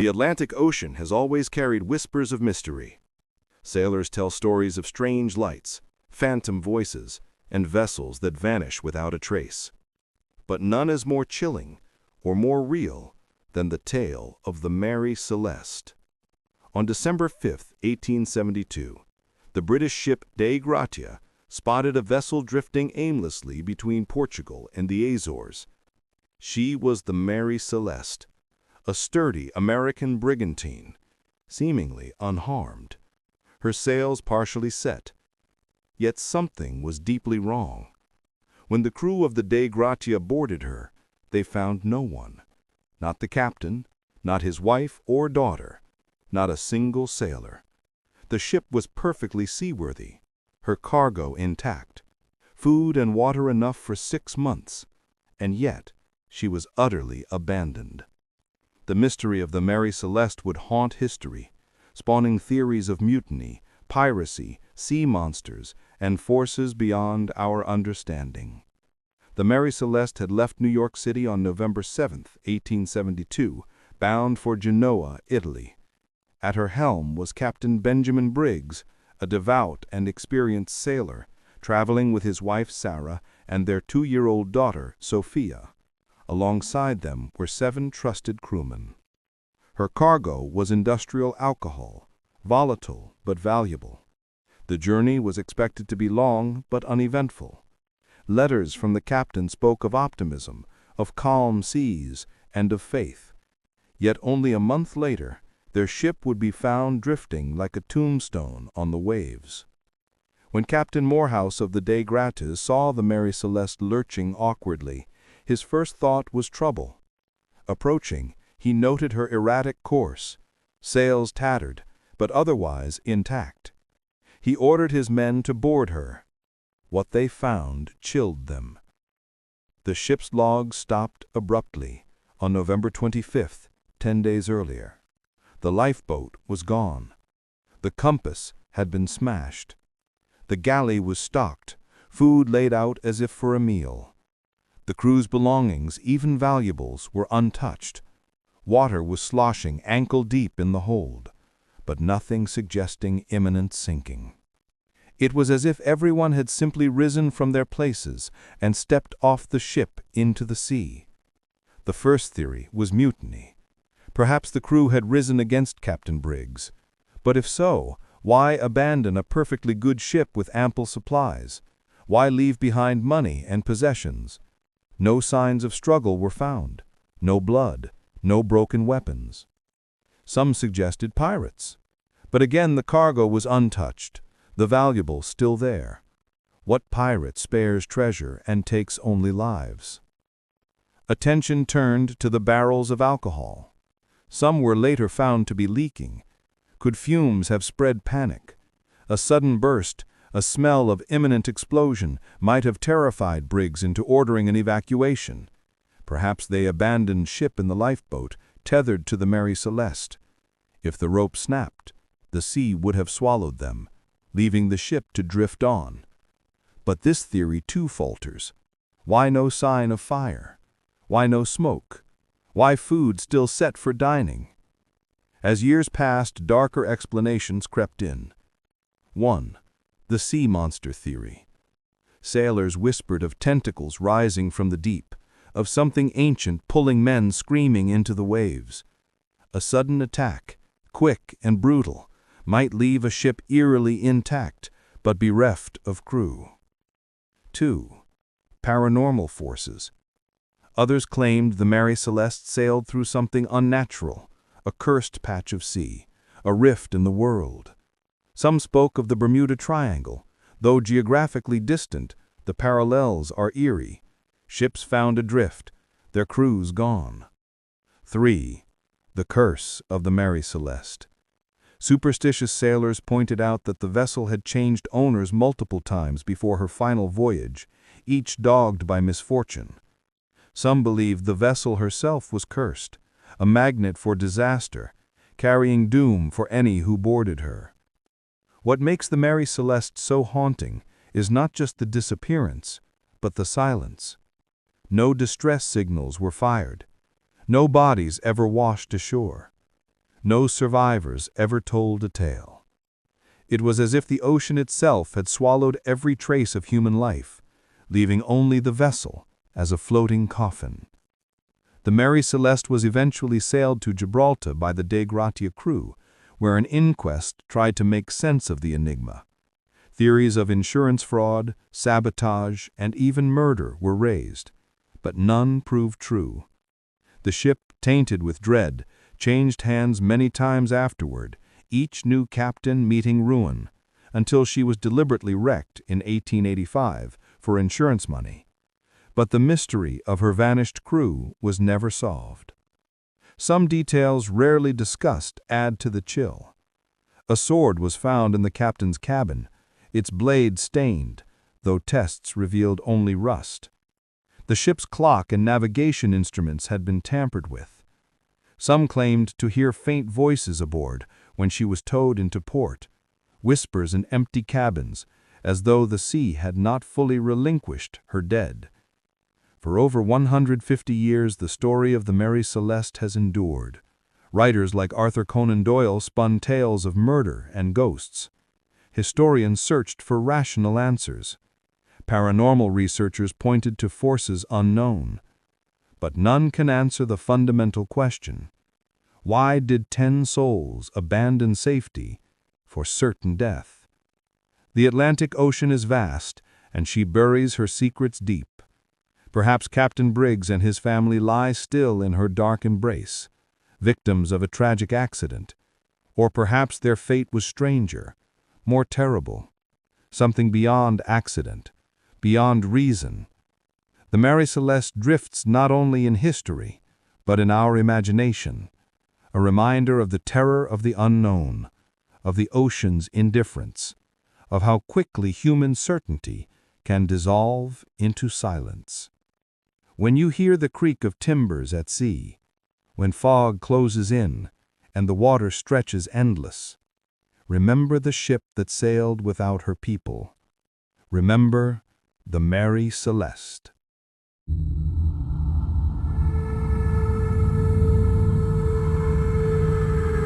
Atlantic Ocean has always carried whispers of mystery. Sailors tell stories of strange lights, phantom voices, and vessels that vanish without a trace. But none is more chilling or more real than the tale of the Mary Celeste. On December 5, 1872, the British ship Dei Gratia spotted a vessel drifting aimlessly between Portugal and the Azores. She was the Mary Celeste, a sturdy American brigantine, seemingly unharmed, her sails partially set. Yet something was deeply wrong. When the crew of the Dei Gratia boarded her, they found no one. Not the captain, not his wife or daughter, not a single sailor. The ship was perfectly seaworthy, her cargo intact, food and water enough for 6 months, and yet she was utterly abandoned. The mystery of the Mary Celeste would haunt history, spawning theories of mutiny, piracy, sea monsters, and forces beyond our understanding. The Mary Celeste had left New York City on November 7, 1872, bound for Genoa, Italy. At her helm was Captain Benjamin Briggs, a devout and experienced sailor, traveling with his wife Sarah and their 2-year-old daughter, Sophia. Alongside them were 7 trusted crewmen. Her cargo was industrial alcohol, volatile but valuable. The journey was expected to be long but uneventful. Letters from the captain spoke of optimism, of calm seas, and of faith. Yet only a month later, their ship would be found drifting like a tombstone on the waves. When Captain Morehouse of the Dei Gratia saw the Mary Celeste lurching awkwardly, his first thought was trouble. Approaching, he noted her erratic course, sails tattered, but otherwise intact. He ordered his men to board her. What they found chilled them. The ship's log stopped abruptly on November 25th, 10 days earlier. The lifeboat was gone. The compass had been smashed. The galley was stocked, food laid out as if for a meal. The crew's belongings, even valuables, were untouched. Water was sloshing ankle-deep in the hold, but nothing suggesting imminent sinking. It was as if everyone had simply risen from their places and stepped off the ship into the sea. The first theory was mutiny. Perhaps the crew had risen against Captain Briggs. But if so, why abandon a perfectly good ship with ample supplies? Why leave behind money and possessions? No signs of struggle were found. No blood, no broken weapons. Some suggested pirates. But again the cargo was untouched, the valuables still there. What pirate spares treasure and takes only lives? Attention turned to the barrels of alcohol. Some were later found to be leaking. Could fumes have spread panic? A sudden burst, a smell of imminent explosion, might have terrified Briggs into ordering an evacuation. Perhaps they abandoned ship in the lifeboat, tethered to the Mary Celeste. If the rope snapped, the sea would have swallowed them, leaving the ship to drift on. But this theory too falters. Why no sign of fire? Why no smoke? Why food still set for dining? As years passed, darker explanations crept in. 1. The sea monster theory. Sailors whispered of tentacles rising from the deep, of something ancient pulling men screaming into the waves. A sudden attack, quick and brutal, might leave a ship eerily intact, but bereft of crew. 2. Paranormal forces. Others claimed the Mary Celeste sailed through something unnatural, a cursed patch of sea, a rift in the world. Some spoke of the Bermuda Triangle. Though geographically distant, the parallels are eerie. Ships found adrift, their crews gone. 3. The curse of the Mary Celeste. Superstitious sailors pointed out that the vessel had changed owners multiple times before her final voyage, each dogged by misfortune. Some believed the vessel herself was cursed, a magnet for disaster, carrying doom for any who boarded her. What makes the Mary Celeste so haunting is not just the disappearance, but the silence. No distress signals were fired. No bodies ever washed ashore. No survivors ever told a tale. It was as if the ocean itself had swallowed every trace of human life, leaving only the vessel as a floating coffin. The Mary Celeste was eventually sailed to Gibraltar by the De Gratia crew, where an inquest tried to make sense of the enigma. Theories of insurance fraud, sabotage, and even murder were raised, but none proved true. The ship, tainted with dread, changed hands many times afterward, each new captain meeting ruin, until she was deliberately wrecked in 1885 for insurance money. But the mystery of her vanished crew was never solved. Some details rarely discussed add to the chill. A sword was found in the captain's cabin, its blade stained, though tests revealed only rust. The ship's clock and navigation instruments had been tampered with. Some claimed to hear faint voices aboard when she was towed into port, whispers in empty cabins, as though the sea had not fully relinquished her dead. For over 150 years the story of the Mary Celeste has endured. Writers like Arthur Conan Doyle spun tales of murder and ghosts. Historians searched for rational answers. Paranormal researchers pointed to forces unknown. But none can answer the fundamental question: why did 10 souls abandon safety for certain death? The Atlantic Ocean is vast, and she buries her secrets deep. Perhaps Captain Briggs and his family lie still in her dark embrace, victims of a tragic accident. Or perhaps their fate was stranger, more terrible, something beyond accident, beyond reason. The Mary Celeste drifts not only in history, but in our imagination, a reminder of the terror of the unknown, of the ocean's indifference, of how quickly human certainty can dissolve into silence. When you hear the creak of timbers at sea, when fog closes in and the water stretches endless, remember the ship that sailed without her people. Remember the Mary Celeste.